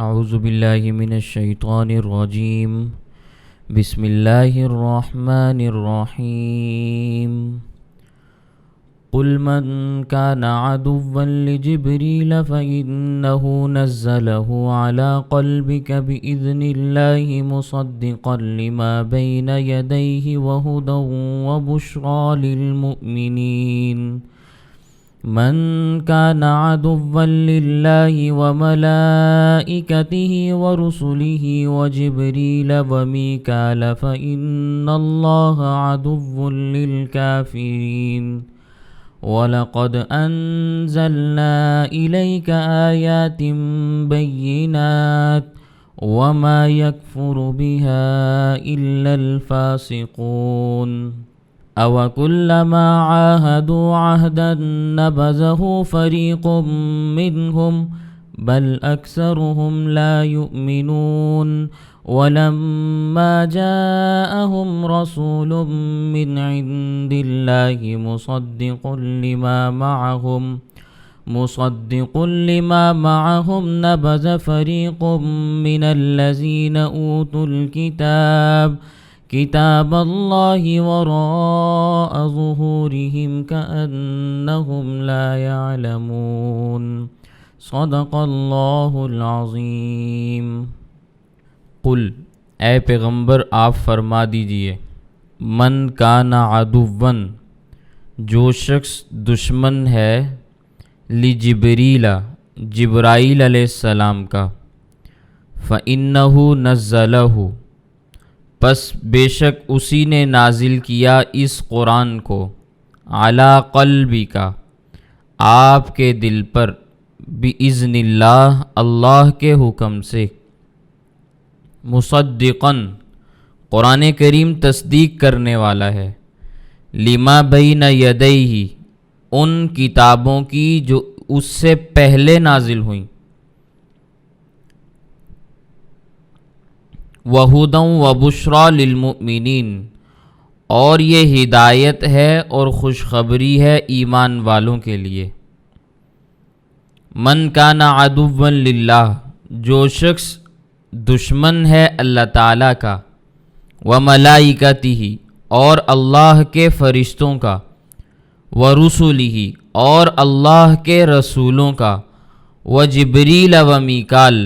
اعوذ باللہ من الشیطان الرجیم بسم اللہ الرحمن الرحیم قل من كان عدوا لجبريل فإنه نزله على قلبك بإذن الله مصدقا لما بين يديه وهدى وبشرى للمؤمنين من كان عدوا لله وملائكته ورسله وجبريل وميكال فإن الله عدو للكافرين وَلَقَدْ أَنزَلْنَا إِلَيْكَ آيَاتٍ بَيِّنَاتٍ وَمَا يَكْفُرُ بِهَا إِلَّا الْفَاسِقُونَ أَوَكُلَّمَا عَاهَدُوا عَهْدًا نَبَذَهُ فَرِيقٌ مِّنْهُمْ بَلْ أَكْثَرُهُمْ لَا يُؤْمِنُونَ وَلَمَّا جَاءَهُمْ رَسُولٌ مِّنْ عِندِ اللَّهِ مُصَدِّقٌ لِمَا مَعَهُمْ نَبَذَ فَرِيقٌ مِّنَ الَّذِينَ أُوتُوا الْكِتَابَ كِتَابَ اللَّهِ وَرَاءَ ظُهُورِهِمْ كَأَنَّهُمْ لَا يَعْلَمُونَ صدق اللہ العظیم۔ قل اے پیغمبر آپ فرما دیجئے، من کان عدواً جو شخص دشمن ہے، لجبریل جبرائیل علیہ السلام کا، فإنہ نزلہ پس بے شک اسی نے نازل کیا اس قرآن کو، علی قلبک آپ کے دل پر، بِإِذْنِ اللہ اللہ کے حکم سے، مصدقاً قرآن کریم تصدیق کرنے والا ہے، لما بین یدیہ ان کتابوں کی جو اس سے پہلے نازل ہوئیں، وَہُدًى وَبُشْرَى لِلْمُؤْمِنِينَ اور یہ ہدایت ہے اور خوشخبری ہے ایمان والوں کے لیے۔ من کان عدوا للہ جو شخص دشمن ہے اللہ تعالیٰ کا، وملائکتہ اور اللہ کے فرشتوں کا، ورسلہ اور اللہ کے رسولوں کا، وجبریل ومیکال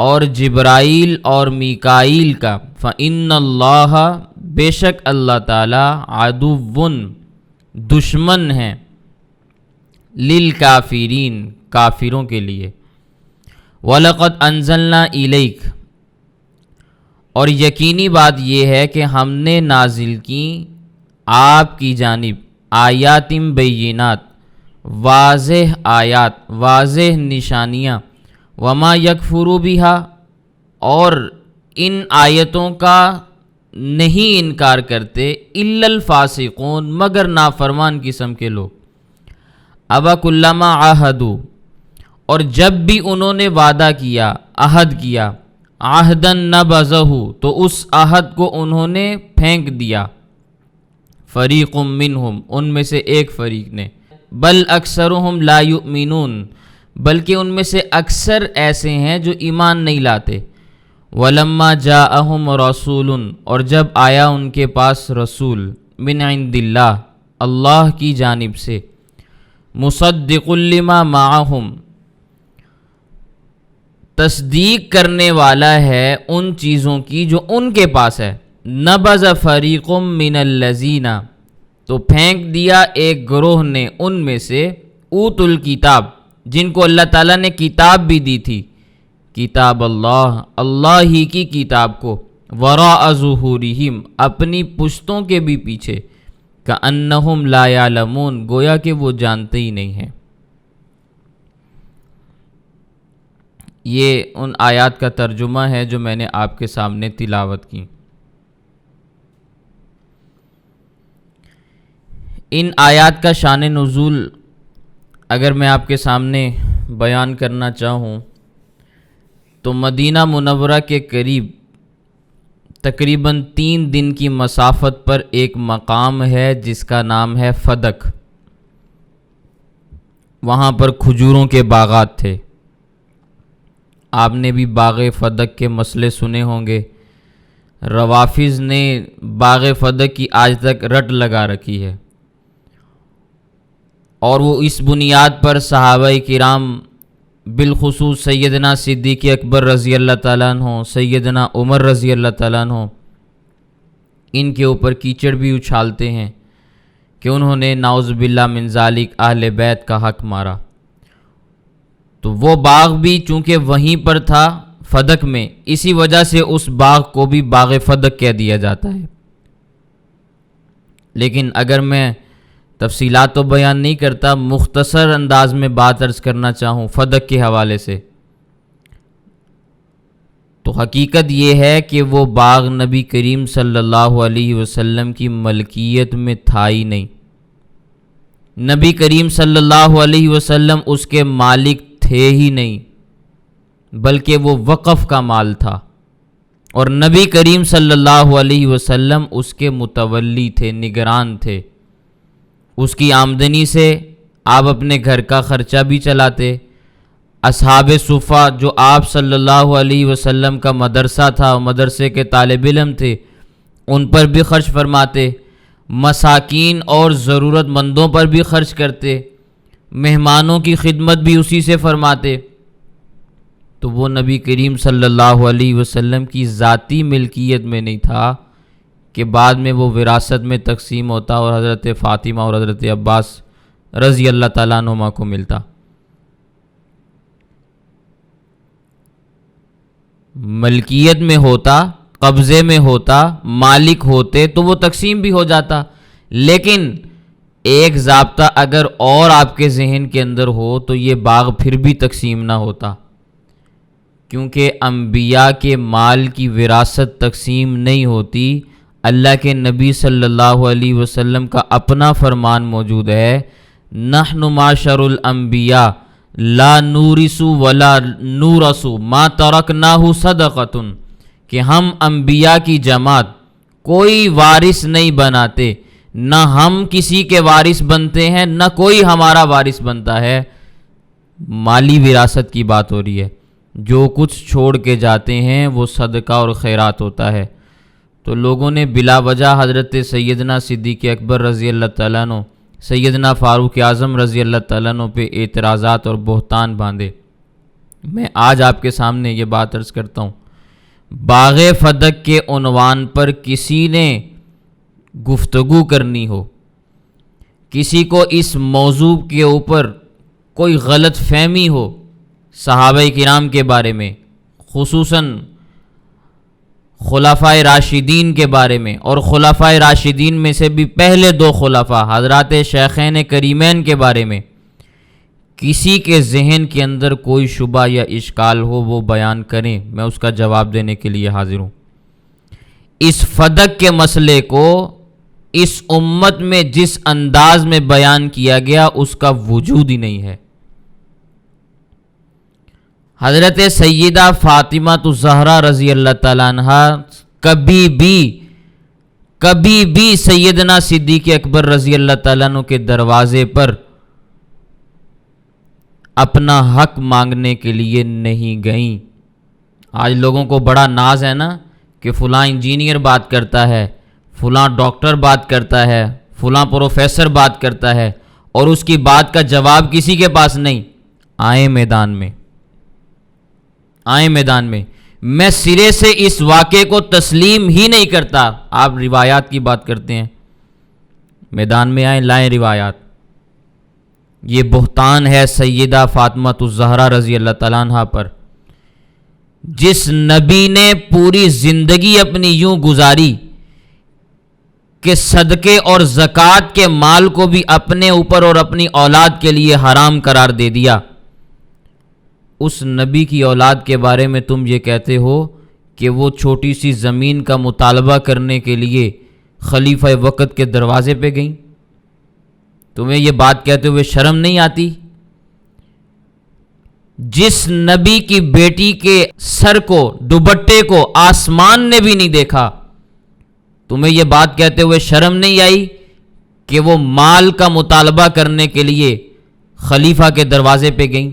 اور جبرائیل اور میکائیل کا، فإن اللہ بے شک اللہ تعالیٰ عدو دشمن ہے، للکافرین کافروں کے لیے، وَلَقَدْ أَنزَلْنَا إِلَيْكَ اور یقینی بات یہ ہے کہ ہم نے نازل کی آپ کی جانب آیات بینات واضح آیات واضح نشانیاں، وما یکفر بہا اور ان آیتوں کا نہیں انکار کرتے، الا الفاسقون مگر نافرمان قسم کے لوگ، اوَکُلَّمَا عَاهَدُوا اور جب بھی انہوں نے وعدہ کیا، عہد کیا، عہدًا نبذہ تو اس عہد کو انہوں نے پھینک دیا، فریق منہم ان میں سے ایک فریق نے، بل اکثرہم لا یؤمنون بلکہ ان میں سے اکثر ایسے ہیں جو ایمان نہیں لاتے، ولما جاءہم رسول اور جب آیا ان کے پاس رسول، من عند اللہ اللہ کی جانب سے، مصدق لما معہم تصدیق کرنے والا ہے ان چیزوں کی جو ان کے پاس ہے، نبذ فریق من الذین تو پھینک دیا ایک گروہ نے ان میں سے، اوت الکتاب جن کو اللہ تعالیٰ نے کتاب بھی دی تھی، کتاب اللہ اللہ ہی کی کتاب کو، وراء ظہورہم اپنی پشتوں کے بھی پیچھے، کأنہم لا یعلمون گویا کہ وہ جانتے ہی نہیں ہیں۔ یہ ان آیات کا ترجمہ ہے جو میں نے آپ کے سامنے تلاوت کی۔ ان آیات کا شان نزول اگر میں آپ کے سامنے بیان کرنا چاہوں تو مدینہ منورہ کے قریب تقریباً 3 دن کی مسافت پر ایک مقام ہے جس کا نام ہے فدق، وہاں پر کھجوروں کے باغات تھے، آپ نے بھی باغ فدق کے مسئلے سنے ہوں گے۔ روافض نے باغ فدق کی آج تک رٹ لگا رکھی ہے، اور وہ اس بنیاد پر صحابہ کرام بالخصوص سیدنا صدیق اکبر رضی اللہ تعالیٰ عنہ، سیدنا عمر رضی اللہ تعالیٰ عنہ، ان کے اوپر کیچڑ بھی اچھالتے ہیں کہ انہوں نے نعوذ باللہ من ذالک اہل بیت کا حق مارا۔ تو وہ باغ بھی چونکہ وہیں پر تھا فدق میں، اسی وجہ سے اس باغ کو بھی باغ فدق کہہ دیا جاتا ہے۔ لیکن اگر میں تفصیلات تو بیان نہیں کرتا، مختصر انداز میں بات عرض کرنا چاہوں فدق کے حوالے سے، تو حقیقت یہ ہے کہ وہ باغ نبی کریم صلی اللہ علیہ وسلم کی ملکیت میں تھا ہی نہیں۔ نبی کریم صلی اللہ علیہ وسلم اس کے مالک تھے ہی نہیں، بلکہ وہ وقف کا مال تھا، اور نبی کریم صلی اللہ علیہ وسلم اس کے متولی تھے، نگران تھے۔ اس کی آمدنی سے آپ اپنے گھر کا خرچہ بھی چلاتے، اصحاب صفہ جو آپ صلی اللہ علیہ وسلم کا مدرسہ تھا، مدرسے کے طالب علم تھے، ان پر بھی خرچ فرماتے، مساکین اور ضرورت مندوں پر بھی خرچ کرتے، مہمانوں کی خدمت بھی اسی سے فرماتے۔ تو وہ نبی کریم صلی اللہ علیہ وسلم کی ذاتی ملکیت میں نہیں تھا کہ بعد میں وہ وراثت میں تقسیم ہوتا اور حضرت فاطمہ اور حضرت عباس رضی اللہ تعالیٰ عنہما کو ملتا۔ ملکیت میں ہوتا، قبضے میں ہوتا، مالک ہوتے تو وہ تقسیم بھی ہو جاتا، لیکن ایک ضابطہ اگر اور آپ کے ذہن کے اندر ہو تو یہ باغ پھر بھی تقسیم نہ ہوتا، کیونکہ انبیاء کے مال کی وراثت تقسیم نہیں ہوتی۔ اللہ کے نبی صلی اللہ علیہ وسلم کا اپنا فرمان موجود ہے، نحن معاشر الانبیاء لا نورث ولا نورث ما ترکناہ صدقۃ، کہ ہم انبیاء کی جماعت کوئی وارث نہیں بناتے، نہ ہم کسی کے وارث بنتے ہیں، نہ کوئی ہمارا وارث بنتا ہے۔ مالی وراثت کی بات ہو رہی ہے، جو کچھ چھوڑ کے جاتے ہیں وہ صدقہ اور خیرات ہوتا ہے۔ تو لوگوں نے بلا وجہ حضرت سیدنا صدیق اکبر رضی اللہ تعالیٰ عنہ، سیدنا فاروق اعظم رضی اللہ تعالیٰ عنہ پہ اعتراضات اور بہتان باندھے۔ میں آج آپ کے سامنے یہ بات عرض کرتا ہوں، باغ فدق کے عنوان پر کسی نے گفتگو کرنی ہو، کسی کو اس موضوع کے اوپر کوئی غلط فہمی ہو صحابہ کرام کے بارے میں، خصوصاً خلفائے راشدین کے بارے میں، اور خلفائے راشدین میں سے بھی پہلے دو خلفاء حضرات شیخین کریمین کے بارے میں کسی کے ذہن کے اندر کوئی شبہ یا اشکال ہو، وہ بیان کریں، میں اس کا جواب دینے کے لیے حاضر ہوں۔ اس فدق کے مسئلے کو اس امت میں جس انداز میں بیان کیا گیا اس کا وجود ہی نہیں ہے۔ حضرت سیدہ فاطمہ الزہرا رضی اللہ تعالیٰ عنہ کبھی بھی سیدنا صدیق اکبر رضی اللہ تعالیٰ عنہ کے دروازے پر اپنا حق مانگنے کے لیے نہیں گئیں۔ آج لوگوں کو بڑا ناز ہے نا کہ فلاں انجینئر بات کرتا ہے، فلاں ڈاکٹر بات کرتا ہے، فلاں پروفیسر بات کرتا ہے، اور اس کی بات کا جواب کسی کے پاس نہیں۔ آئیں میدان میں میں سرے سے اس واقعے کو تسلیم ہی نہیں کرتا۔ آپ روایات کی بات کرتے ہیں، میدان میں آئیں، لائیں روایات۔ یہ بہتان ہے سیدہ فاطمہ الزہرا رضی اللہ تعالیٰ عنہ پر، جس نبی نے پوری زندگی اپنی یوں گزاری کہ صدقے اور زکوٰۃ کے مال کو بھی اپنے اوپر اور اپنی اولاد کے لیے حرام قرار دے دیا، اس نبی کی اولاد کے بارے میں تم یہ کہتے ہو کہ وہ چھوٹی سی زمین کا مطالبہ کرنے کے لیے خلیفہ وقت کے دروازے پہ گئیں؟ تمہیں یہ بات کہتے ہوئے شرم نہیں آتی؟ جس نبی کی بیٹی کے سر کو، دوپٹے کو آسمان نے بھی نہیں دیکھا، تمہیں یہ بات کہتے ہوئے شرم نہیں آئی کہ وہ مال کا مطالبہ کرنے کے لیے خلیفہ کے دروازے پہ گئیں؟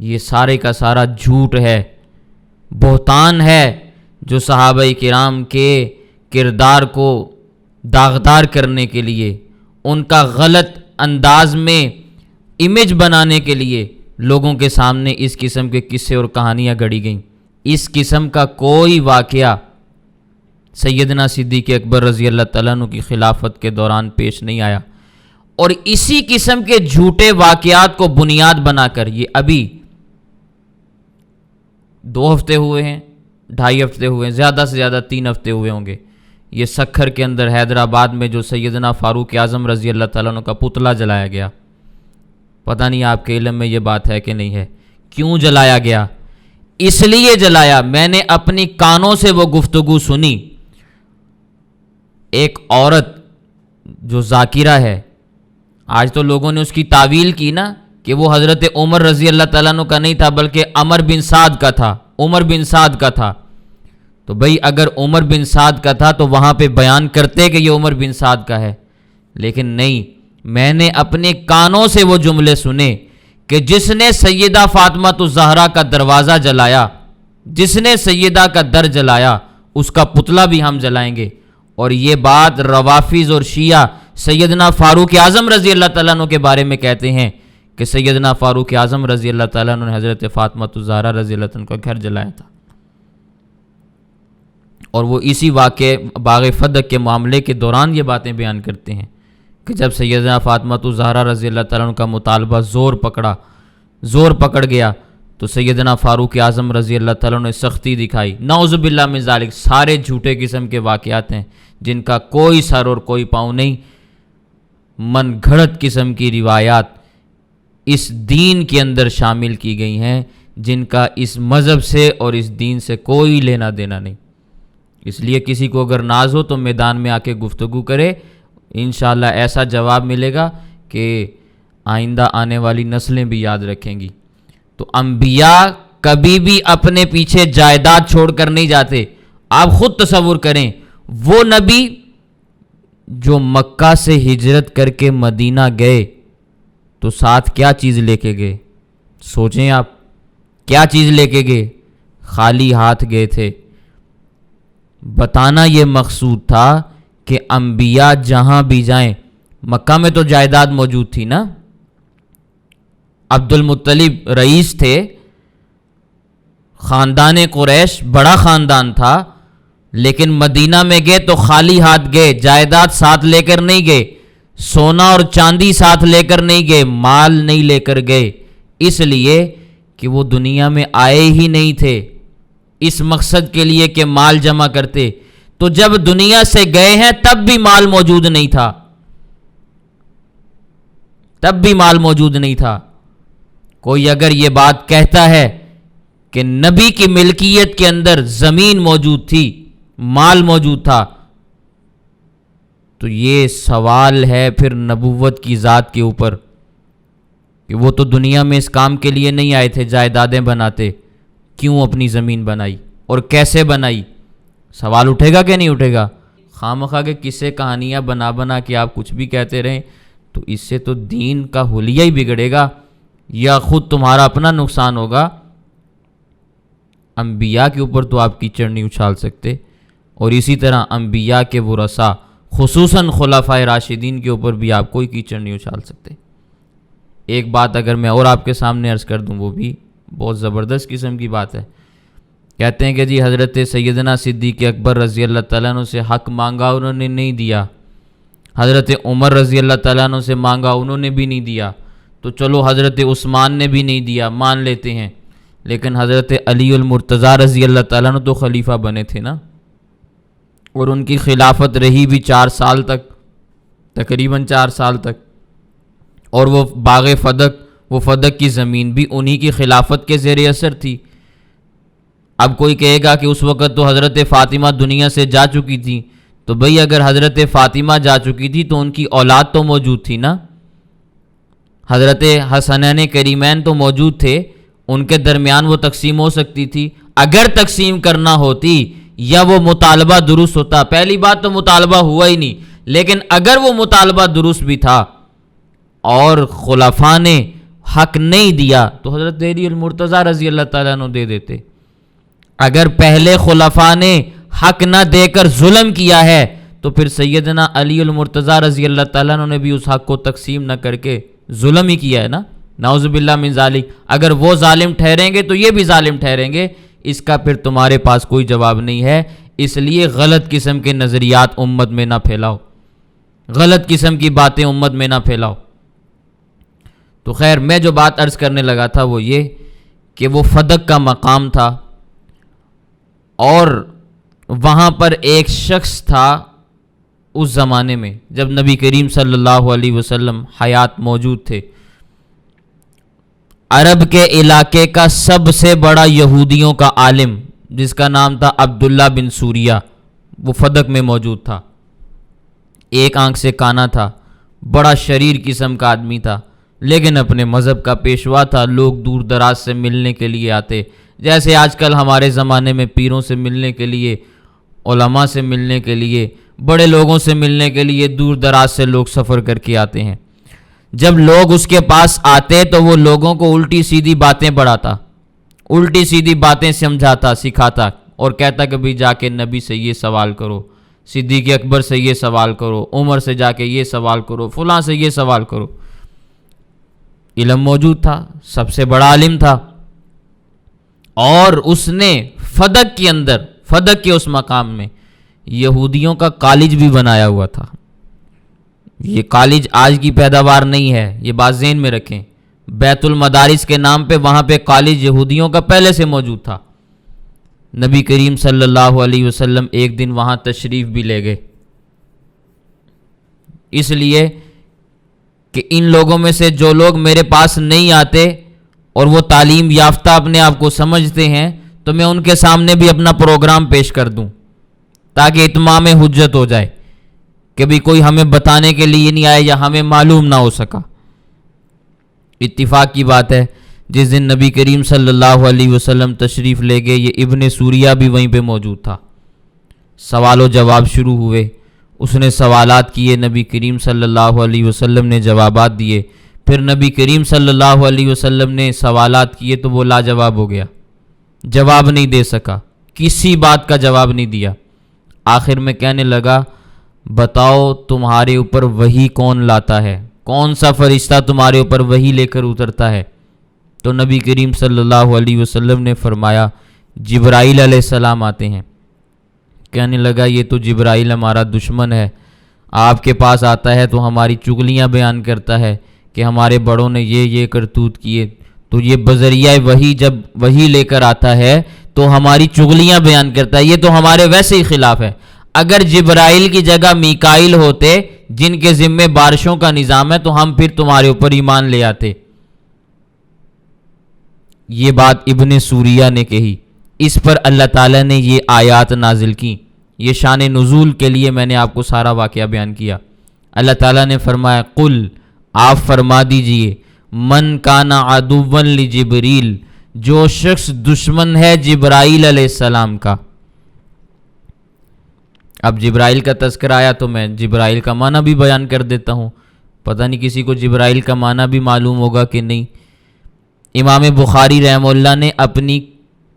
یہ سارے کا سارا جھوٹ ہے، بہتان ہے، جو صحابہ کرام کے کردار کو داغدار کرنے کے لیے، ان کا غلط انداز میں امیج بنانے کے لیے لوگوں کے سامنے اس قسم کے قصے اور کہانیاں گھڑی گئیں۔ اس قسم کا کوئی واقعہ سیدنا صدیق اکبر رضی اللہ تعالیٰ عنہ کی خلافت کے دوران پیش نہیں آیا، اور اسی قسم کے جھوٹے واقعات کو بنیاد بنا کر یہ ابھی 2 ہفتے ہوئے ہیں، 2.5 ہفتے ہوئے ہیں، زیادہ سے زیادہ 3 ہفتے ہوئے ہوں گے، یہ سکھر کے اندر حیدرآباد میں جو سیدنا فاروق اعظم رضی اللہ تعالیٰ عنہ کا پتلا جلایا گیا، پتہ نہیں آپ کے علم میں یہ بات ہے کہ نہیں ہے۔ کیوں جلایا گیا؟ اس لیے جلایا، میں نے اپنی کانوں سے وہ گفتگو سنی۔ ایک عورت جو ذاکرہ ہے، آج تو لوگوں نے اس کی تعویل کی نا کہ وہ حضرت عمر رضی اللہ تعالیٰ عنہ کا نہیں تھا بلکہ عمر بن سعد کا تھا، عمر بن سعد کا تھا۔ تو بھئی اگر عمر بن سعد کا تھا تو وہاں پہ بیان کرتے کہ یہ عمر بن سعد کا ہے، لیکن نہیں، میں نے اپنے کانوں سے وہ جملے سنے کہ جس نے سیدہ فاطمہ الزہرا کا دروازہ جلایا، جس نے سیدہ کا در جلایا، اس کا پتلا بھی ہم جلائیں گے۔ اور یہ بات روافض اور شیعہ سیدنا فاروق اعظم رضی اللہ تعالیٰ عنہ کے بارے میں کہتے ہیں کہ سیدنا فاروق اعظم رضی اللہ تعالیٰ عنہ نے حضرت فاطمہ الزہرا رضی اللہ عنہ کا گھر جلایا تھا۔ اور وہ اسی واقعے باغ فدق کے معاملے کے دوران یہ باتیں بیان کرتے ہیں کہ جب سیدنا فاطمہ الزہرا رضی اللہ تعالیٰ عنہ کا مطالبہ زور پکڑ گیا تو سیدنا فاروق اعظم رضی اللہ تعالیٰ عنہ نے سختی دکھائی۔ نعوذ باللہ من ذالک، سارے جھوٹے قسم کے واقعات ہیں جن کا کوئی سر اور کوئی پاؤں نہیں، من گھڑت قسم کی روایات اس دین کے اندر شامل کی گئی ہیں جن کا اس مذہب سے اور اس دین سے کوئی لینا دینا نہیں۔ اس لیے کسی کو اگر ناز ہو تو میدان میں آ کے گفتگو کرے، انشاءاللہ ایسا جواب ملے گا کہ آئندہ آنے والی نسلیں بھی یاد رکھیں گی۔ تو انبیاء کبھی بھی اپنے پیچھے جائیداد چھوڑ کر نہیں جاتے۔ آپ خود تصور کریں، وہ نبی جو مکہ سے ہجرت کر کے مدینہ گئے تو ساتھ کیا چیز لے کے گئے؟ سوچیں آپ، کیا چیز لے کے گئے؟ خالی ہاتھ گئے تھے۔ بتانا یہ مقصود تھا کہ انبیاء جہاں بھی جائیں، مکہ میں تو جائیداد موجود تھی نا، عبد المطلب رئیس تھے، خاندان قریش بڑا خاندان تھا، لیکن مدینہ میں گئے تو خالی ہاتھ گئے، جائیداد ساتھ لے کر نہیں گئے، سونا اور چاندی ساتھ لے کر نہیں گئے، مال نہیں لے کر گئے، اس لیے کہ وہ دنیا میں آئے ہی نہیں تھے اس مقصد کے لیے کہ مال جمع کرتے۔ تو جب دنیا سے گئے ہیں تب بھی مال موجود نہیں تھا، کوئی اگر یہ بات کہتا ہے کہ نبی کی ملکیت کے اندر زمین موجود تھی، مال موجود تھا، تو یہ سوال ہے پھر نبوت کی ذات کے اوپر کہ وہ تو دنیا میں اس کام کے لیے نہیں آئے تھے جائیدادیں بناتے، کیوں اپنی زمین بنائی اور کیسے بنائی؟ سوال اٹھے گا کہ نہیں اٹھے گا؟ خامخواہ کے قصے کہانیاں بنا کے آپ کچھ بھی کہتے رہیں تو اس سے تو دین کا حلیہ ہی بگڑے گا یا خود تمہارا اپنا نقصان ہوگا۔ انبیاء کے اوپر تو آپ کیچڑ نہیں اچھال سکتے، اور اسی طرح انبیاء کے ورثاء خصوصاً خلفائے راشدین کے اوپر بھی آپ کوئی کیچڑ نہیں اچھال سکتے۔ ایک بات اگر میں اور آپ کے سامنے عرض کر دوں، وہ بھی بہت زبردست قسم کی بات ہے۔ کہتے ہیں کہ جی حضرت سیدنا صدیق اکبر رضی اللہ تعالیٰ عنہ سے حق مانگا، انہوں نے نہیں دیا، حضرت عمر رضی اللہ تعالیٰ عنہ سے مانگا، انہوں نے بھی نہیں دیا، تو چلو حضرت عثمان نے بھی نہیں دیا، مان لیتے ہیں، لیکن حضرت علی المرتضیٰ رضی اللہ تعالیٰ عنہ تو خلیفہ بنے تھے نا، اور ان کی خلافت رہی بھی 4 سال تک، تقریباً 4 سال تک، اور وہ باغ فدق، وہ فدق کی زمین بھی انہی کی خلافت کے زیر اثر تھی۔ اب کوئی کہے گا کہ اس وقت تو حضرت فاطمہ دنیا سے جا چکی تھی، تو بھئی اگر حضرت فاطمہ جا چکی تھی تو ان کی اولاد تو موجود تھی نا، حضرت حسنین کریمین تو موجود تھے، ان کے درمیان وہ تقسیم ہو سکتی تھی۔ اگر تقسیم کرنا ہوتی یا وہ مطالبہ درست ہوتا، پہلی بات تو مطالبہ ہوا ہی نہیں، لیکن اگر وہ مطالبہ درست بھی تھا اور خلفاء نے حق نہیں دیا تو حضرت علی المرتضیٰ رضی اللہ تعالیٰ عنہ دے دیتے. اگر پہلے خلفاء نے حق نہ دے کر ظلم کیا ہے تو پھر سیدنا علی المرتضیٰ رضی اللہ تعالیٰ عنہ نے بھی اس حق کو تقسیم نہ کر کے ظلم ہی کیا ہے نا. نعوذ باللہ من ذالک. اگر وہ ظالم ٹھہریں گے تو یہ بھی ظالم ٹھہریں گے. اس کا پھر تمہارے پاس کوئی جواب نہیں ہے. اس لیے غلط قسم کے نظریات امت میں نہ پھیلاؤ, غلط قسم کی باتیں امت میں نہ پھیلاؤ. تو خیر, میں جو بات عرض کرنے لگا تھا وہ یہ کہ وہ فدق کا مقام تھا اور وہاں پر ایک شخص تھا اس زمانے میں جب نبی کریم صلی اللہ علیہ وسلم حیات موجود تھے. عرب کے علاقے کا سب سے بڑا یہودیوں کا عالم جس کا نام تھا عبداللہ بن سوریہ, وہ فدق میں موجود تھا. ایک آنکھ سے کانا تھا, بڑا شریر قسم کا آدمی تھا, لیکن اپنے مذہب کا پیشوا تھا. لوگ دور دراز سے ملنے کے لیے آتے, جیسے آج کل ہمارے زمانے میں پیروں سے ملنے کے لیے, علماء سے ملنے کے لیے, بڑے لوگوں سے ملنے کے لیے دور دراز سے لوگ سفر کر کے آتے ہیں. جب لوگ اس کے پاس آتے تو وہ لوگوں کو الٹی سیدھی باتیں پڑھاتا, الٹی سیدھی باتیں سمجھاتا, سکھاتا اور کہتا کہ بھئی جا کے نبی سے یہ سوال کرو, صدیق اکبر سے یہ سوال کرو, عمر سے جا کے یہ سوال کرو, فلاں سے یہ سوال کرو. علم موجود تھا, سب سے بڑا عالم تھا, اور اس نے فدق کے اندر, فدق کے اس مقام میں یہودیوں کا کالج بھی بنایا ہوا تھا. یہ کالج آج کی پیداوار نہیں ہے, یہ بات ذہن میں رکھیں. بیت المدارس کے نام پہ وہاں پہ کالج یہودیوں کا پہلے سے موجود تھا. نبی کریم صلی اللہ علیہ وسلم ایک دن وہاں تشریف بھی لے گئے, اس لیے کہ ان لوگوں میں سے جو لوگ میرے پاس نہیں آتے اور وہ تعلیم یافتہ اپنے آپ کو سمجھتے ہیں تو میں ان کے سامنے بھی اپنا پروگرام پیش کر دوں تاکہ اتمام حجت ہو جائے کہ بھی کوئی ہمیں بتانے کے لیے نہیں آئے یا ہمیں معلوم نہ ہو سکا. اتفاق کی بات ہے جس دن نبی کریم صلی اللہ علیہ وسلم تشریف لے گئے, یہ ابن سوریہ بھی وہیں پہ موجود تھا. سوال و جواب شروع ہوئے, اس نے سوالات کیے, نبی کریم صلی اللہ علیہ وسلم نے جوابات دیے. پھر نبی کریم صلی اللہ علیہ وسلم نے سوالات کیے تو وہ لاجواب ہو گیا, جواب نہیں دے سکا, کسی بات کا جواب نہیں دیا. آخر میں کہنے لگا بتاؤ تمہارے اوپر وحی کون لاتا ہے, کون سا فرشتہ تمہارے اوپر وحی لے کر اترتا ہے؟ تو نبی کریم صلی اللہ علیہ وسلم نے فرمایا جبرائیل علیہ السلام آتے ہیں. کہنے لگا یہ تو جبرائیل ہمارا دشمن ہے, آپ کے پاس آتا ہے تو ہماری چغلیاں بیان کرتا ہے کہ ہمارے بڑوں نے یہ کرتوت کیے. تو یہ بذریعہ وحی جب وحی لے کر آتا ہے تو ہماری چغلیاں بیان کرتا ہے, یہ تو ہمارے ویسے ہی خلاف ہے. اگر جبرائیل کی جگہ میکائیل ہوتے جن کے ذمے بارشوں کا نظام ہے تو ہم پھر تمہارے اوپر ایمان لے آتے. یہ بات ابن سوریہ نے کہی. اس پر اللہ تعالیٰ نے یہ آیات نازل کی. یہ شان نزول کے لیے میں نے آپ کو سارا واقعہ بیان کیا. اللہ تعالیٰ نے فرمایا قل, آپ فرما دیجئے, من کان عدوا لجبریل, جو شخص دشمن ہے جبرائیل علیہ السلام کا. اب جبرائیل کا تذکرہ آیا تو میں جبرائیل کا معنی بھی بیان کر دیتا ہوں, پتہ نہیں کسی کو جبرائیل کا معنی بھی معلوم ہوگا کہ نہیں. امام بخاری رحمہ اللہ نے اپنی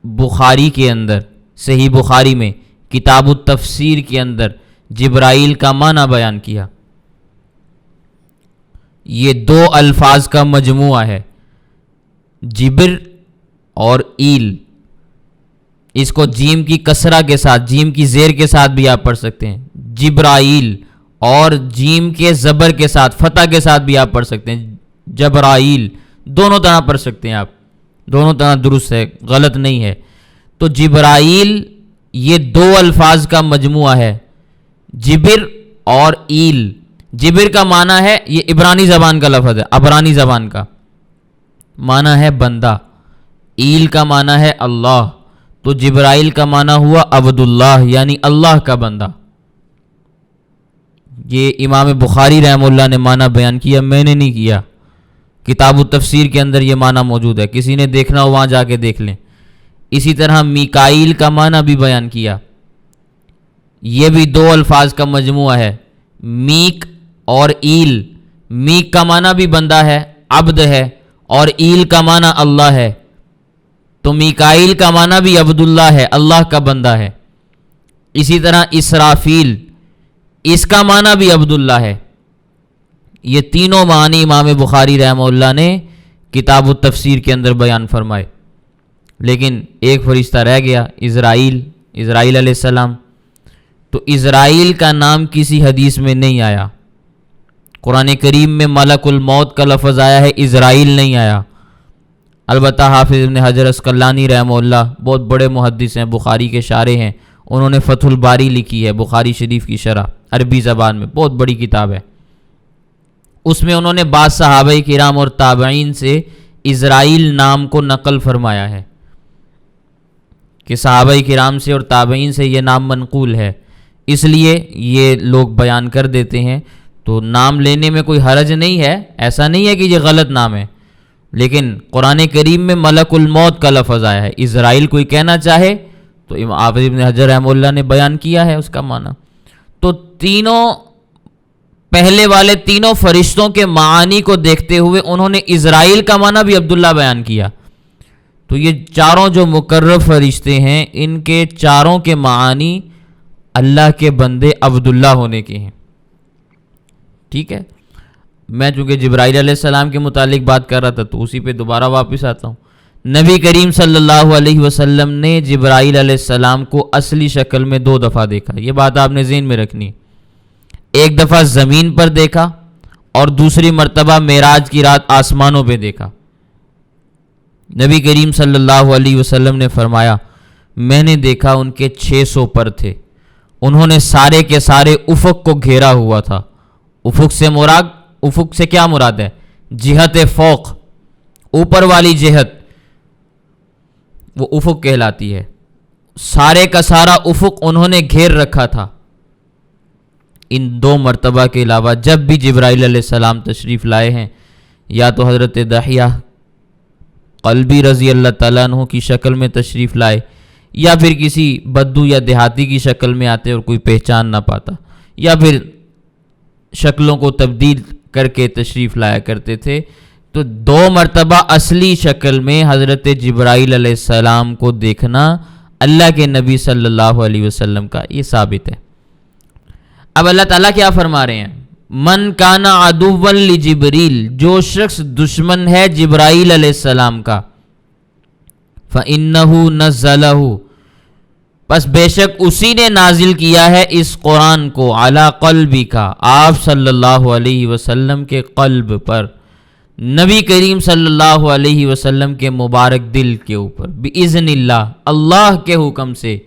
بخاری کے اندر, صحیح بخاری میں کتاب التفسیر کے اندر جبرائیل کا معنی بیان کیا. یہ دو الفاظ کا مجموعہ ہے, جبر اور ایل. اس کو جیم کی کسرہ کے ساتھ, جیم کی زیر کے ساتھ بھی آپ پڑھ سکتے ہیں جبرائیل, اور جیم کے زبر کے ساتھ فتح کے ساتھ بھی آپ پڑھ سکتے ہیں جبرائیل. دونوں طرح پڑھ سکتے ہیں آپ, دونوں طرح درست ہے, غلط نہیں ہے. تو جبرائیل یہ دو الفاظ کا مجموعہ ہے, جبر اور ایل. جبر کا معنی ہے, یہ عبرانی زبان کا لفظ ہے, عبرانی زبان کا معنی ہے بندہ. ایل کا معنی ہے اللہ. تو جبرائیل کا معنی ہوا عبداللہ, یعنی اللہ کا بندہ. یہ امام بخاری رحمہ اللہ نے معنی بیان کیا, میں نے نہیں کیا. کتاب التفسیر کے اندر یہ معنی موجود ہے, کسی نے دیکھنا ہو وہاں جا کے دیکھ لیں. اسی طرح میکائیل کا معنی بھی بیان کیا. یہ بھی دو الفاظ کا مجموعہ ہے, میک اور ایل. میک کا معنی بھی بندہ ہے, عبد ہے, اور ایل کا معنی اللہ ہے، تو میکائیل کا معنی بھی عبداللہ ہے، اللہ کا بندہ ہے۔ اسی طرح اسرافیل، اس کا معنی بھی عبداللہ ہے۔ یہ تینوں معنی امام بخاری رحمہ اللہ نے کتاب التفسیر کے اندر بیان فرمائے۔ لیکن ایک فرشتہ رہ گیا، اسرائیل علیہ السلام۔ تو اسرائیل کا نام کسی حدیث میں نہیں آیا، قرآن کریم میں ملک الموت کا لفظ آیا ہے، اسرائیل نہیں آیا۔ البتہ حافظ ابن حجر عسقلانی رحمہ اللہ بہت بڑے محدث ہیں، بخاری کے شارح ہیں، انہوں نے فتح الباری لکھی ہے بخاری شریف کی شرح، عربی زبان میں بہت بڑی کتاب ہے۔ اس میں انہوں نے بعض صحابہ کرام اور تابعین سے اسرائیل نام کو نقل فرمایا ہے کہ صحابہ کرام سے اور تابعین سے یہ نام منقول ہے، اس لیے یہ لوگ بیان کر دیتے ہیں۔ تو نام لینے میں کوئی حرج نہیں ہے، ایسا نہیں ہے کہ یہ غلط نام ہے، لیکن قرآن کریم میں ملک الموت کا لفظ آیا ہے، اسرائیل کوئی کہنا چاہے تو حافظ ابن حجر رحمہ اللہ نے بیان کیا ہے اس کا معنی۔ تو پہلے والے تینوں فرشتوں کے معانی کو دیکھتے ہوئے انہوں نے اسرائیل کا معنی بھی عبداللہ بیان کیا۔ تو یہ چاروں جو مقرب فرشتے ہیں، ان کے چاروں کے معانی اللہ کے بندے عبداللہ ہونے کے ہیں۔ ٹھیک ہے، میں چونکہ جبرائیل علیہ السلام کے متعلق بات کر رہا تھا تو اسی پہ دوبارہ واپس آتا ہوں۔ نبی کریم صلی اللہ علیہ وسلم نے جبرائیل علیہ السلام کو اصلی شکل میں 2 دفعہ دیکھا، یہ بات آپ نے ذہن میں رکھنی۔ ایک دفعہ زمین پر دیکھا اور دوسری مرتبہ معراج کی رات آسمانوں پہ دیکھا۔ نبی کریم صلی اللہ علیہ وسلم نے فرمایا، میں نے دیکھا ان کے 600 پر تھے، انہوں نے سارے کے سارے افق کو گھیرا ہوا تھا۔ افق سے کیا مراد ہے؟ جہت فوق، اوپر والی جہت، وہ افق کہلاتی ہے۔ سارے کا سارا افق انہوں نے گھیر رکھا تھا۔ ان 2 مرتبہ کے علاوہ جب بھی جبرائیل علیہ السلام تشریف لائے ہیں، یا تو حضرت دحیہ قلبی رضی اللہ تعالیٰ عنہ کی شکل میں تشریف لائے، یا پھر کسی بدو یا دیہاتی کی شکل میں آتے اور کوئی پہچان نہ پاتا، یا پھر شکلوں کو تبدیل کر کے تشریف لایا کرتے تھے۔ تو 2 مرتبہ اصلی شکل میں حضرت جبرائیل علیہ السلام کو دیکھنا اللہ کے نبی صلی اللہ علیہ وسلم کا یہ ثابت ہے۔ اب اللہ تعالیٰ کیا فرما رہے ہیں؟ من کانا عدوا لجبریل، جو شخص دشمن ہے جبرائیل علیہ السلام کا، فإنہ نزلہ، پس بے شک اسی نے نازل کیا ہے اس قرآن کو، علی قلبی کا، آپ صلی اللہ علیہ وسلم کے قلب پر، نبی کریم صلی اللہ علیہ وسلم کے مبارک دل کے اوپر، بإذن اللہ، اللہ کے حکم سے۔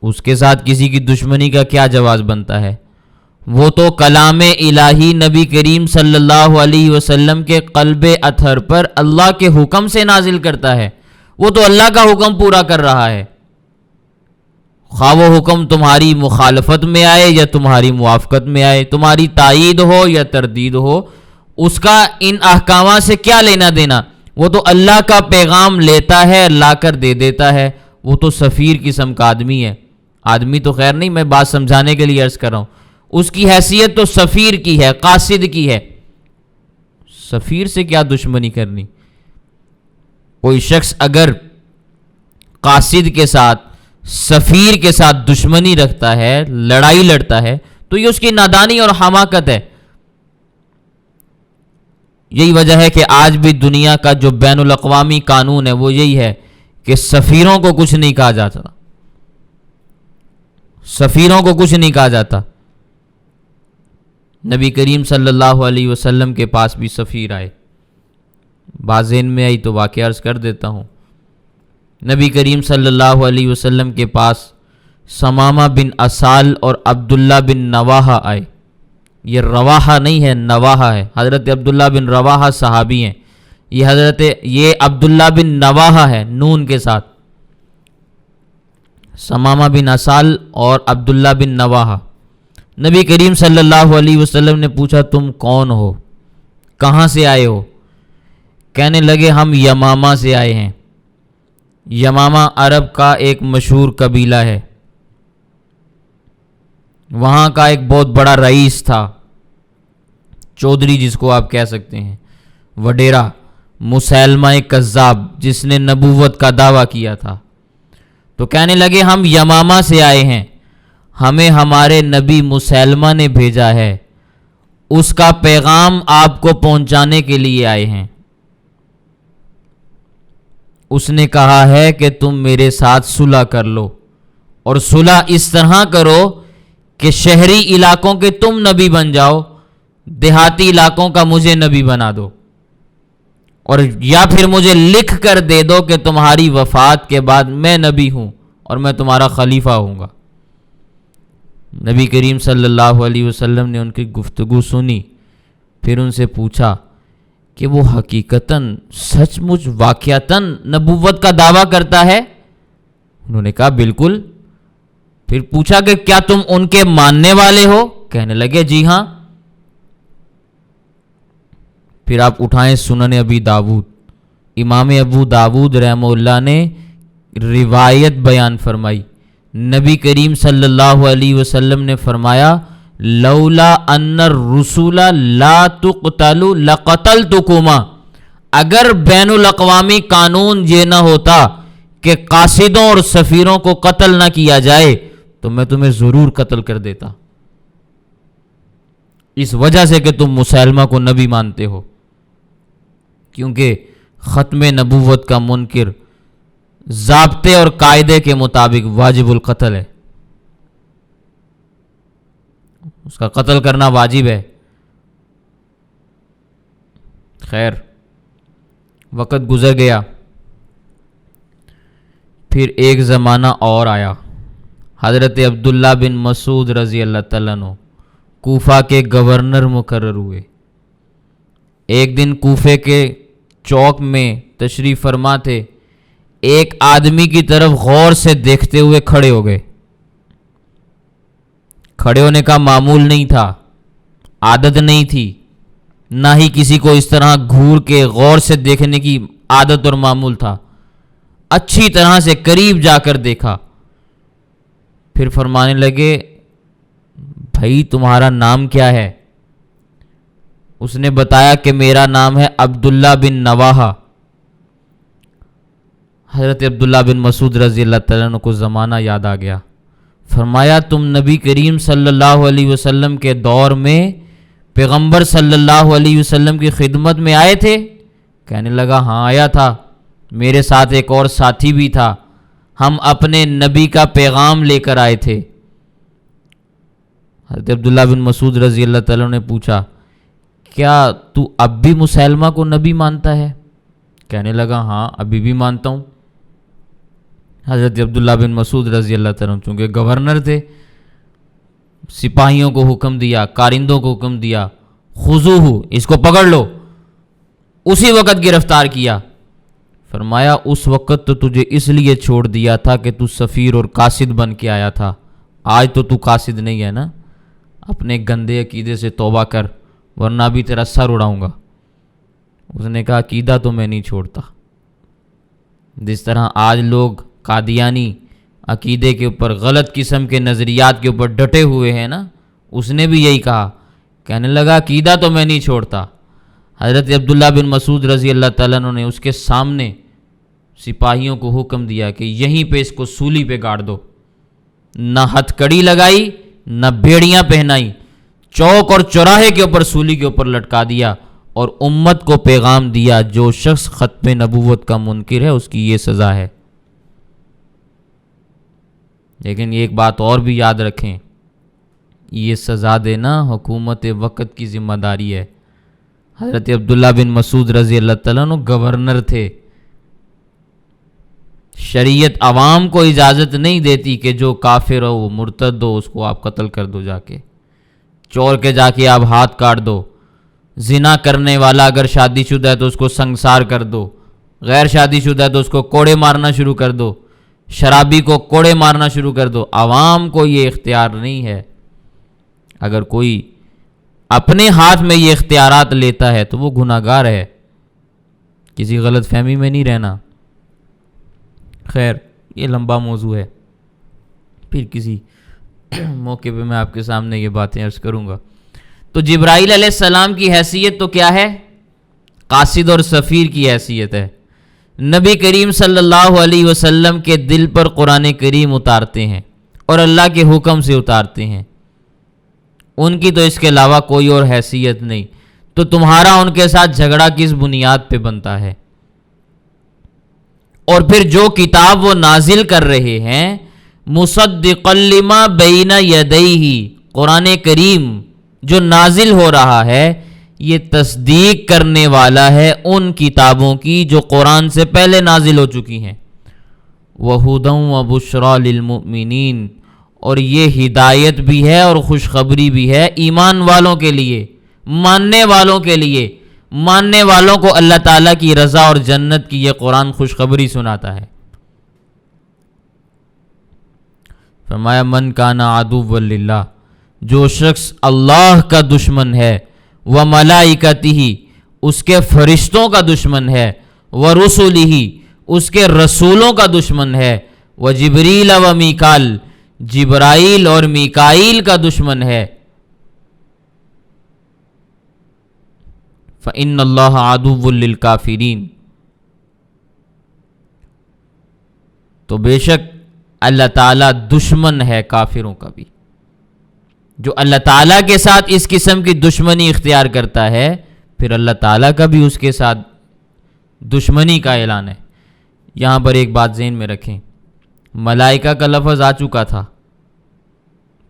اس کے ساتھ کسی کی دشمنی کا کیا جواز بنتا ہے؟ وہ تو کلام الہی نبی کریم صلی اللہ علیہ وسلم کے قلب اطہر پر اللہ کے حکم سے نازل کرتا ہے، وہ تو اللہ کا حکم پورا کر رہا ہے، خواہ وہ حکم تمہاری مخالفت میں آئے یا تمہاری موافقت میں آئے، تمہاری تائید ہو یا تردید ہو، اس کا ان احکامات سے کیا لینا دینا؟ وہ تو اللہ کا پیغام لیتا ہے، لا کر دے دیتا ہے، وہ تو سفیر قسم کا آدمی ہے۔ آدمی تو خیر نہیں، میں بات سمجھانے کے لیے عرض کر رہا ہوں، اس کی حیثیت تو سفیر کی ہے، قاصد کی ہے۔ سفیر سے کیا دشمنی کرنی؟ کوئی شخص اگر قاصد کے ساتھ، سفیر کے ساتھ دشمنی رکھتا ہے، لڑائی لڑتا ہے، تو یہ اس کی نادانی اور حماقت ہے۔ یہی وجہ ہے کہ آج بھی دنیا کا جو بین الاقوامی قانون ہے وہ یہی ہے کہ سفیروں کو کچھ نہیں کہا جاتا، سفیروں کو کچھ نہیں کہا جاتا۔ نبی کریم صلی اللہ علیہ وسلم کے پاس بھی سفیر آئے، بات ذہن میں آئی تو واقعہ عرض کر دیتا ہوں۔ نبی کریم صلی اللہ علیہ وسلم کے پاس ثمامہ بن اسال اور عبداللہ بن نواحہ آئے۔ یہ رواحہ نہیں ہے، نواحہ ہے۔ حضرت عبداللہ بن رواحہ صحابی ہیں، یہ عبداللہ بن نواحہ ہے نون کے ساتھ، ثمامہ بن اسال اور عبداللہ بن نواحہ۔ نبی کریم صلی اللہ علیہ وسلم نے پوچھا تم کون ہو، کہاں سے آئے ہو؟ کہنے لگے ہم یمامہ سے آئے ہیں۔ یمامہ عرب کا ایک مشہور قبیلہ ہے، وہاں کا ایک بہت بڑا رئیس تھا، چودھری جس کو آپ کہہ سکتے ہیں، وڈیرا مسیلمہ کذاب جس نے نبوت کا دعویٰ کیا تھا، تو کہنے لگے ہم یمامہ سے آئے ہیں، ہمیں ہمارے نبی مسیلمہ نے بھیجا ہے، اس کا پیغام آپ کو پہنچانے کے لیے آئے ہیں۔ اس نے کہا ہے کہ تم میرے ساتھ صلح کر لو، اور صلح اس طرح کرو کہ شہری علاقوں کے تم نبی بن جاؤ، دیہاتی علاقوں کا مجھے نبی بنا دو، اور یا پھر مجھے لکھ کر دے دو کہ تمہاری وفات کے بعد میں نبی ہوں اور میں تمہارا خلیفہ ہوں گا۔ نبی کریم صلی اللہ علیہ وسلم نے ان کی گفتگو سنی، پھر ان سے پوچھا کہ وہ حقیقتاً سچ مچ واقعتاً نبوت کا دعویٰ کرتا ہے؟ انہوں نے کہا بالکل۔ پھر پوچھا کہ کیا تم ان کے ماننے والے ہو؟ کہنے لگے جی ہاں۔ پھر آپ اٹھائیں سنن ابی داود، امام ابو داود رحمہ اللہ نے روایت بیان فرمائی، نبی کریم صلی اللہ علیہ وسلم نے فرمایا لولا ان الرسول لا تقتل لقتلتکما، اگر بین الاقوامی قانون یہ نہ ہوتا کہ قاصدوں اور سفیروں کو قتل نہ کیا جائے تو میں تمہیں ضرور قتل کر دیتا، اس وجہ سے کہ تم مسیلمہ کو نبی مانتے ہو، کیونکہ ختم نبوت کا منکر ضابطے اور قاعدے کے مطابق واجب القتل ہے، اس کا قتل کرنا واجب ہے۔ خیر، وقت گزر گیا، پھر ایک زمانہ اور آیا، حضرت عبداللہ بن مسعود رضی اللہ تعالیٰ عنہ کوفہ کے گورنر مقرر ہوئے۔ ایک دن کوفے کے چوک میں تشریف فرما تھے، ایک آدمی کی طرف غور سے دیکھتے ہوئے کھڑے ہو گئے۔ کھڑے ہونے کا معمول نہیں تھا، عادت نہیں تھی، نہ ہی کسی کو اس طرح گھور کے غور سے دیکھنے کی عادت اور معمول تھا۔ اچھی طرح سے قریب جا کر دیکھا، پھر فرمانے لگے بھائی تمہارا نام کیا ہے؟ اس نے بتایا کہ میرا نام ہے عبداللہ بن نواحہ۔ حضرت عبداللہ بن مسعود رضی اللہ تعالیٰ عنہ کو زمانہ یاد آ گیا، فرمایا تم نبی کریم صلی اللہ علیہ وسلم کے دور میں پیغمبر صلی اللہ علیہ وسلم کی خدمت میں آئے تھے؟ کہنے لگا ہاں آیا تھا، میرے ساتھ ایک اور ساتھی بھی تھا، ہم اپنے نبی کا پیغام لے کر آئے تھے۔ حضرت عبداللہ بن مسعود رضی اللہ تعالیٰ نے پوچھا کیا تو اب بھی مسیلمہ کو نبی مانتا ہے؟ کہنے لگا ہاں ابھی بھی مانتا ہوں۔ حضرت عبداللہ بن مسعود رضی اللہ تعالیٰ چونکہ گورنر تھے، سپاہیوں کو حکم دیا، کارندوں کو حکم دیا خذوہ، اس کو پکڑ لو، اسی وقت گرفتار کیا۔ فرمایا اس وقت تو تجھے اس لیے چھوڑ دیا تھا کہ تو سفیر اور قاصد بن کے آیا تھا، آج تو قاصد نہیں ہے نا، اپنے گندے عقیدے سے توبہ کر ورنہ بھی تیرا سر اڑاؤں گا۔ اس نے کہا عقیدہ تو میں نہیں چھوڑتا۔ جس طرح آج لوگ قادیانی عقیدے کے اوپر غلط قسم کے نظریات کے اوپر ڈٹے ہوئے ہیں نا، اس نے بھی یہی کہا، کہنے لگا عقیدہ تو میں نہیں چھوڑتا۔ حضرت عبداللہ بن مسعود رضی اللہ تعالیٰ عنہ نے اس کے سامنے سپاہیوں کو حکم دیا کہ یہیں پہ اس کو سولی پہ گاڑ دو، نہ ہتھ کڑی لگائی نہ بیڑیاں پہنائی، چوک اور چوراہے کے اوپر سولی کے اوپر لٹکا دیا اور امت کو پیغام دیا جو شخص ختم نبوت کا منکر ہے اس کی یہ سزا ہے۔ لیکن ایک بات اور بھی یاد رکھیں، یہ سزا دینا حکومت وقت کی ذمہ داری ہے۔ حضرت عبداللہ بن مسعود رضی اللہ تعالیٰ عنہ گورنر تھے، شریعت عوام کو اجازت نہیں دیتی کہ جو کافر ہو وہ مرتد ہو اس کو آپ قتل کر دو، جا کے چور کے جا کے آپ ہاتھ کاٹ دو، زنا کرنے والا اگر شادی شدہ ہے تو اس کو سنگسار کر دو، غیر شادی شدہ ہے تو اس کو کوڑے مارنا شروع کر دو، شرابی کو کوڑے مارنا شروع کر دو۔ عوام کو یہ اختیار نہیں ہے، اگر کوئی اپنے ہاتھ میں یہ اختیارات لیتا ہے تو وہ گناہگار ہے، کسی غلط فہمی میں نہیں رہنا۔ خیر یہ لمبا موضوع ہے، پھر کسی موقع پہ میں آپ کے سامنے یہ باتیں عرض کروں گا۔ تو جبرائیل علیہ السلام کی حیثیت تو کیا ہے؟ قاصد اور سفیر کی حیثیت ہے۔ نبی کریم صلی اللہ علیہ وسلم کے دل پر قرآن کریم اتارتے ہیں اور اللہ کے حکم سے اتارتے ہیں، ان کی تو اس کے علاوہ کوئی اور حیثیت نہیں، تو تمہارا ان کے ساتھ جھگڑا کس بنیاد پہ بنتا ہے؟ اور پھر جو کتاب وہ نازل کر رہے ہیں، مصدقا لما بین یدیہ، قرآن کریم جو نازل ہو رہا ہے یہ تصدیق کرنے والا ہے ان کتابوں کی جو قرآن سے پہلے نازل ہو چکی ہیں۔ وَهُدًى وَبُشْرَى لِلْمُؤْمِنِينَ، اور یہ ہدایت بھی ہے اور خوشخبری بھی ہے ایمان والوں کے لیے، ماننے والوں کے لیے۔ ماننے والوں کو اللہ تعالیٰ کی رضا اور جنت کی یہ قرآن خوشخبری سناتا ہے۔ فرمایا من کان عدوا للہ، جو شخص اللہ کا دشمن ہے، وملائکتہ، اس کے فرشتوں کا دشمن ہے، ورسلہ، اس کے رسولوں کا دشمن ہے، وجبریل ومیکال، جبرائیل اور میکائیل کا دشمن ہے، فإن اللہ عدو للکافرین، تو بے شک اللہ تعالیٰ دشمن ہے کافروں کا بھی۔ جو اللہ تعالیٰ کے ساتھ اس قسم کی دشمنی اختیار کرتا ہے، پھر اللہ تعالیٰ کا بھی اس کے ساتھ دشمنی کا اعلان ہے۔ یہاں پر ایک بات ذہن میں رکھیں، ملائکہ کا لفظ آ چکا تھا،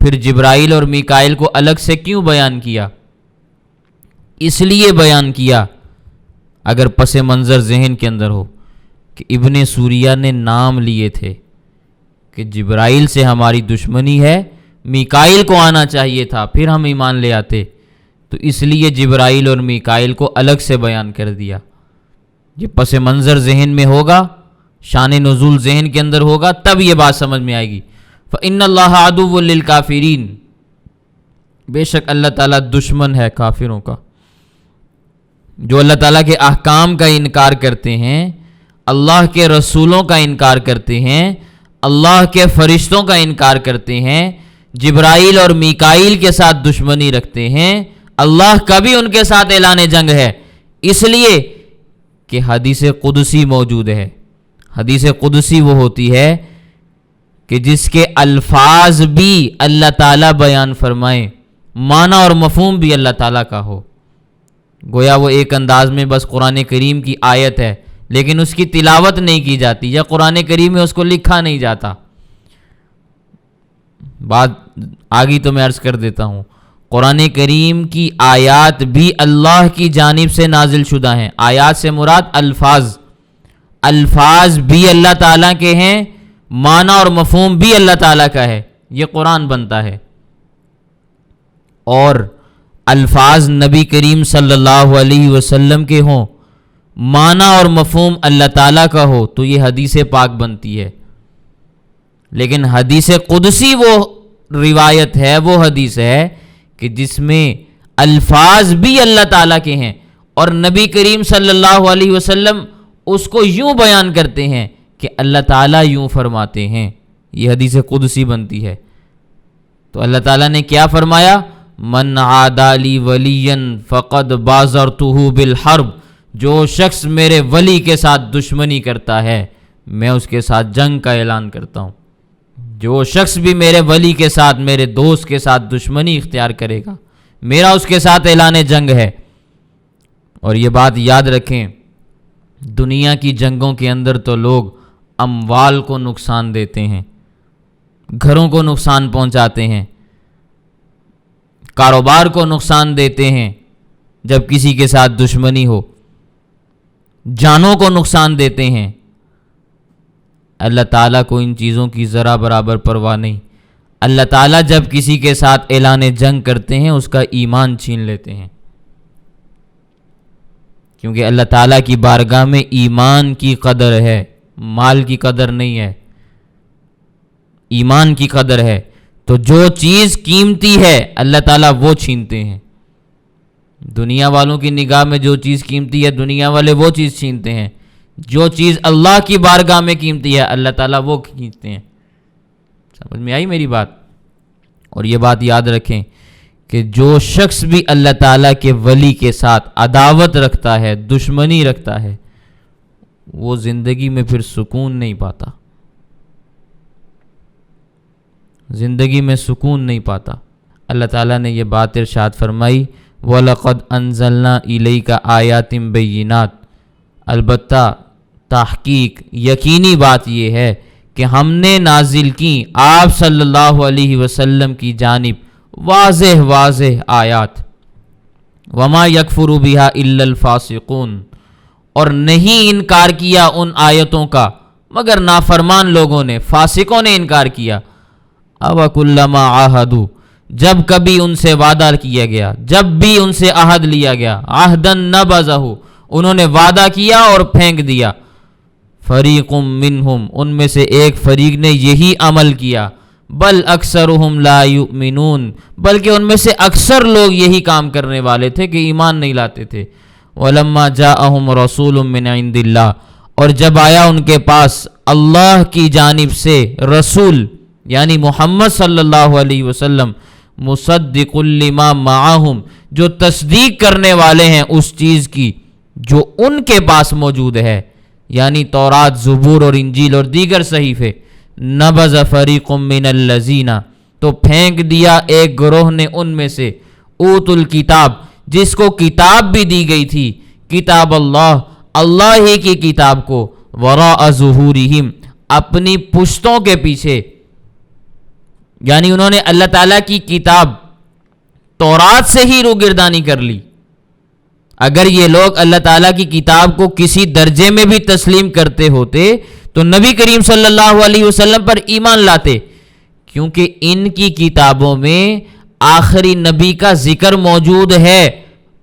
پھر جبرائیل اور میکائیل کو الگ سے کیوں بیان کیا؟ اس لیے بیان کیا، اگر پس منظر ذہن کے اندر ہو کہ ابن سوریہ نے نام لیے تھے کہ جبرائیل سے ہماری دشمنی ہے، میکائیل کو آنا چاہیے تھا، پھر ہم ایمان لے آتے، تو اس لیے جبرائیل اور میکائیل کو الگ سے بیان کر دیا۔ یہ پس منظر ذہن میں ہوگا، شان نزول ذہن کے اندر ہوگا، تب یہ بات سمجھ میں آئے گی۔ فإن اللہ عدو للکافرین، بے شک اللہ تعالیٰ دشمن ہے کافروں کا۔ جو اللہ تعالیٰ کے احکام کا انکار کرتے ہیں، اللہ کے رسولوں کا انکار کرتے ہیں، اللہ کے فرشتوں کا انکار کرتے ہیں، جبرائیل اور میکائیل کے ساتھ دشمنی رکھتے ہیں، اللہ کا بھی ان کے ساتھ اعلان جنگ ہے، اس لیے کہ حدیث قدسی موجود ہے۔ حدیث قدسی وہ ہوتی ہے کہ جس کے الفاظ بھی اللہ تعالیٰ بیان فرمائیں، معنی اور مفہوم بھی اللہ تعالیٰ کا ہو۔ گویا وہ ایک انداز میں بس قرآن کریم کی آیت ہے، لیکن اس کی تلاوت نہیں کی جاتی، یا قرآن کریم میں اس کو لکھا نہیں جاتا۔ بات آگی تو میں عرض کر دیتا ہوں، قرآن کریم کی آیات بھی اللہ کی جانب سے نازل شدہ ہیں۔ آیات سے مراد الفاظ، الفاظ بھی اللہ تعالیٰ کے ہیں، معنی اور مفہوم بھی اللہ تعالیٰ کا ہے، یہ قرآن بنتا ہے۔ اور الفاظ نبی کریم صلی اللہ علیہ وسلم کے ہوں، معنی اور مفہوم اللہ تعالیٰ کا ہو، تو یہ حدیث پاک بنتی ہے۔ لیکن حدیث قدسی وہ روایت ہے، وہ حدیث ہے کہ جس میں الفاظ بھی اللہ تعالیٰ کے ہیں، اور نبی کریم صلی اللہ علیہ وسلم اس کو یوں بیان کرتے ہیں کہ اللہ تعالیٰ یوں فرماتے ہیں، یہ حدیث قدسی بنتی ہے۔ تو اللہ تعالیٰ نے کیا فرمایا؟ من عادی لی ولی فقد بازرتہ بالحرب، جو شخص میرے ولی کے ساتھ دشمنی کرتا ہے میں اس کے ساتھ جنگ کا اعلان کرتا ہوں۔ جو شخص بھی میرے ولی کے ساتھ، میرے دوست کے ساتھ دشمنی اختیار کرے گا، میرا اس کے ساتھ اعلان جنگ ہے۔ اور یہ بات یاد رکھیں، دنیا کی جنگوں کے اندر تو لوگ اموال کو نقصان دیتے ہیں، گھروں کو نقصان پہنچاتے ہیں، کاروبار کو نقصان دیتے ہیں، جب کسی کے ساتھ دشمنی ہو جانوں کو نقصان دیتے ہیں۔ اللہ تعالیٰ کو ان چیزوں کی ذرا برابر پرواہ نہیں۔ اللہ تعالیٰ جب کسی کے ساتھ اعلان جنگ کرتے ہیں اس کا ایمان چھین لیتے ہیں، کیونکہ اللہ تعالیٰ کی بارگاہ میں ایمان کی قدر ہے، مال کی قدر نہیں ہے، ایمان کی قدر ہے۔ تو جو چیز قیمتی ہے اللہ تعالیٰ وہ چھینتے ہیں۔ دنیا والوں کی نگاہ میں جو چیز قیمتی ہے دنیا والے وہ چیز چھینتے ہیں، جو چیز اللہ کی بارگاہ میں قیمتی ہے اللہ تعالیٰ وہ کھینچتے ہیں۔ سمجھ میں آئی میری بات؟ اور یہ بات یاد رکھیں کہ جو شخص بھی اللہ تعالیٰ کے ولی کے ساتھ عداوت رکھتا ہے، دشمنی رکھتا ہے، وہ زندگی میں پھر سکون نہیں پاتا، زندگی میں سکون نہیں پاتا۔ اللہ تعالیٰ نے یہ بات ارشاد فرمائی، وَلَقَدْ أَنزَلْنَا إِلَيْكَ آيَاتٍ بَيِّنَاتٍ، البتہ تحقیق یقینی بات یہ ہے کہ ہم نے نازل کی آپ صلی اللہ علیہ وسلم کی جانب واضح واضح آیات، وما یکفر بہا الا الفاسقون، اور نہیں انکار کیا ان آیتوں کا مگر نافرمان لوگوں نے، فاسقوں نے انکار کیا۔ اوَکُلَّمَا عَاهَدُوا، جب کبھی ان سے وعدہ کیا گیا، جب بھی ان سے عہد لیا گیا، عہدًا نبذہ، انہوں نے وعدہ کیا اور پھینک دیا۔ فریق منہم، ان میں سے ایک فریق نے یہی عمل کیا، بل اکثرہم لا یؤمنون، بلکہ ان میں سے اکثر لوگ یہی کام کرنے والے تھے کہ ایمان نہیں لاتے تھے۔ ولما جاءہم رسول من عند اللہ، اور جب آیا ان کے پاس اللہ کی جانب سے رسول یعنی محمد صلی اللہ علیہ وسلم، مصدق لما معہم، جو تصدیق کرنے والے ہیں اس چیز کی جو ان کے پاس موجود ہے، یعنی تورات، زبور اور انجیل اور دیگر صحیفے۔ نبذ فریق من الذین، تو پھینک دیا ایک گروہ نے ان میں سے، اوت الکتاب، جس کو کتاب بھی دی گئی تھی، کتاب اللہ، اللہ ہی کی کتاب کو، وراء ظہورہم، اپنی پشتوں کے پیچھے، یعنی انہوں نے اللہ تعالیٰ کی کتاب تورات سے ہی روگردانی کر لی۔ اگر یہ لوگ اللہ تعالیٰ کی کتاب کو کسی درجے میں بھی تسلیم کرتے ہوتے تو نبی کریم صلی اللہ علیہ وسلم پر ایمان لاتے، کیونکہ ان کی کتابوں میں آخری نبی کا ذکر موجود ہے۔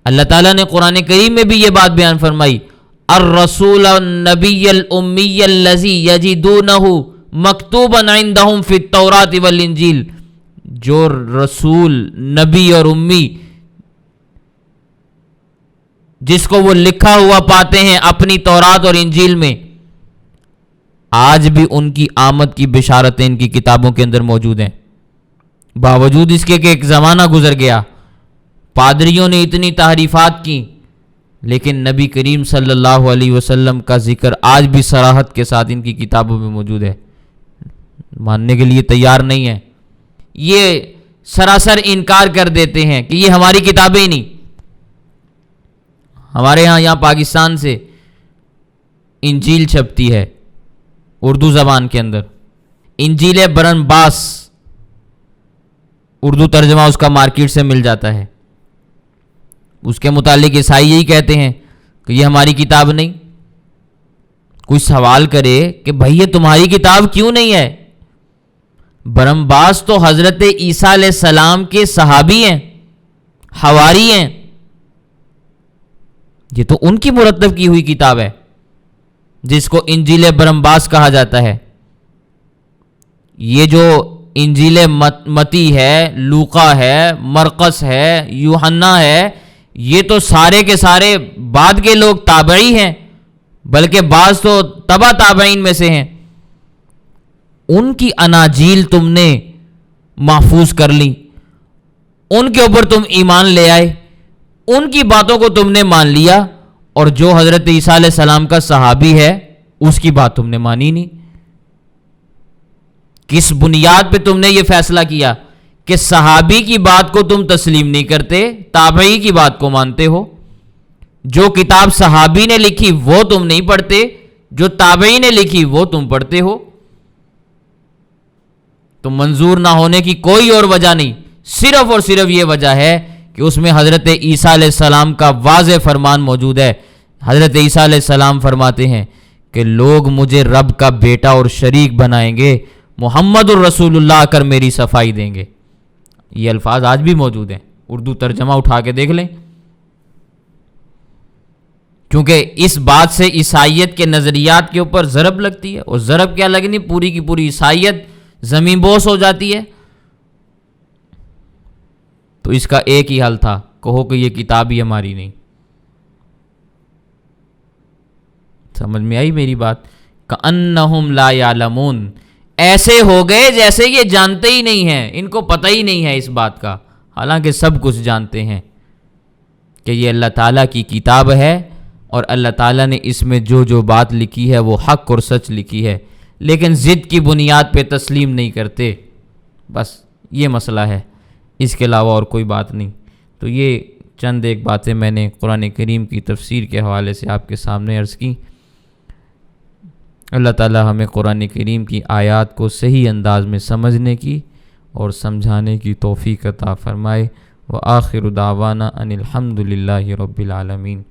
اللہ تعالیٰ نے قرآن کریم میں بھی یہ بات بیان فرمائی، الرسول النبی الامی الذی یجدونہ مکتوبا عندہم فی التوراۃ والانجیل، جو رسول، نبی اور امی جس کو وہ لکھا ہوا پاتے ہیں اپنی تورات اور انجیل میں، آج بھی ان کی آمد کی بشارتیں ان کی کتابوں کے اندر موجود ہیں، باوجود اس کے کہ ایک زمانہ گزر گیا، پادریوں نے اتنی تحریفات کی، لیکن نبی کریم صلی اللہ علیہ وسلم کا ذکر آج بھی صراحت کے ساتھ ان کی کتابوں میں موجود ہے۔ ماننے کے لیے تیار نہیں ہے، یہ سراسر انکار کر دیتے ہیں کہ یہ ہماری کتابیں ہی نہیں۔ ہمارے یہاں پاکستان سے انجیل چھپتی ہے اردو زبان کے اندر، انجیل برنباس، اردو ترجمہ اس کا مارکیٹ سے مل جاتا ہے۔ اس کے متعلق عیسائی یہی کہتے ہیں کہ یہ ہماری کتاب نہیں۔ کوئی سوال کرے کہ بھائی یہ تمہاری کتاب کیوں نہیں ہے؟ برنباس تو حضرت عیسیٰ علیہ السلام کے صحابی ہیں، حواری ہیں، یہ تو ان کی مرتب کی ہوئی کتاب ہے جس کو انجیل برنباس کہا جاتا ہے۔ یہ جو انجیل متی ہے، لوقا ہے، مرقس ہے، یوحنا ہے، یہ تو سارے کے سارے بعد کے لوگ تابعی ہیں، بلکہ بعض تو تبع تابعین میں سے ہیں۔ ان کی اناجیل تم نے محفوظ کر لی، ان کے اوپر تم ایمان لے آئے، ان کی باتوں کو تم نے مان لیا، اور جو حضرت عیسیٰ علیہ السلام کا صحابی ہے اس کی بات تم نے مانی نہیں۔ کس بنیاد پہ تم نے یہ فیصلہ کیا کہ صحابی کی بات کو تم تسلیم نہیں کرتے، تابعی کی بات کو مانتے ہو؟ جو کتاب صحابی نے لکھی وہ تم نہیں پڑھتے، جو تابعی نے لکھی وہ تم پڑھتے ہو۔ تو منظور نہ ہونے کی کوئی اور وجہ نہیں، صرف اور صرف یہ وجہ ہے کہ اس میں حضرت عیسیٰ علیہ السلام کا واضح فرمان موجود ہے۔ حضرت عیسیٰ علیہ السلام فرماتے ہیں کہ لوگ مجھے رب کا بیٹا اور شریک بنائیں گے، محمد الرسول اللہ کر میری صفائی دیں گے۔ یہ الفاظ آج بھی موجود ہیں، اردو ترجمہ اٹھا کے دیکھ لیں۔ کیونکہ اس بات سے عیسائیت کے نظریات کے اوپر ضرب لگتی ہے، اور ضرب کیا لگنی، پوری کی پوری عیسائیت زمین بوس ہو جاتی ہے۔ تو اس کا ایک ہی حل تھا، کہو کہ یہ کتاب ہی ہماری نہیں۔ سمجھ میں آئی میری بات؟ کأنہم لا یعلمون، ایسے ہو گئے جیسے یہ جانتے ہی نہیں ہیں، ان کو پتہ ہی نہیں ہے اس بات کا۔ حالانکہ سب کچھ جانتے ہیں کہ یہ اللہ تعالیٰ کی کتاب ہے اور اللہ تعالیٰ نے اس میں جو جو بات لکھی ہے وہ حق اور سچ لکھی ہے، لیکن ضد کی بنیاد پہ تسلیم نہیں کرتے، بس یہ مسئلہ ہے، اس کے علاوہ اور کوئی بات نہیں۔ تو یہ چند ایک باتیں میں نے قرآن کریم کی تفسیر کے حوالے سے آپ کے سامنے عرض کی۔ اللہ تعالی ہمیں قرآن کریم کی آیات کو صحیح انداز میں سمجھنے کی اور سمجھانے کی توفیق عطا فرمائے۔ وآخر دعوانا ان الحمد للہ رب العالمین۔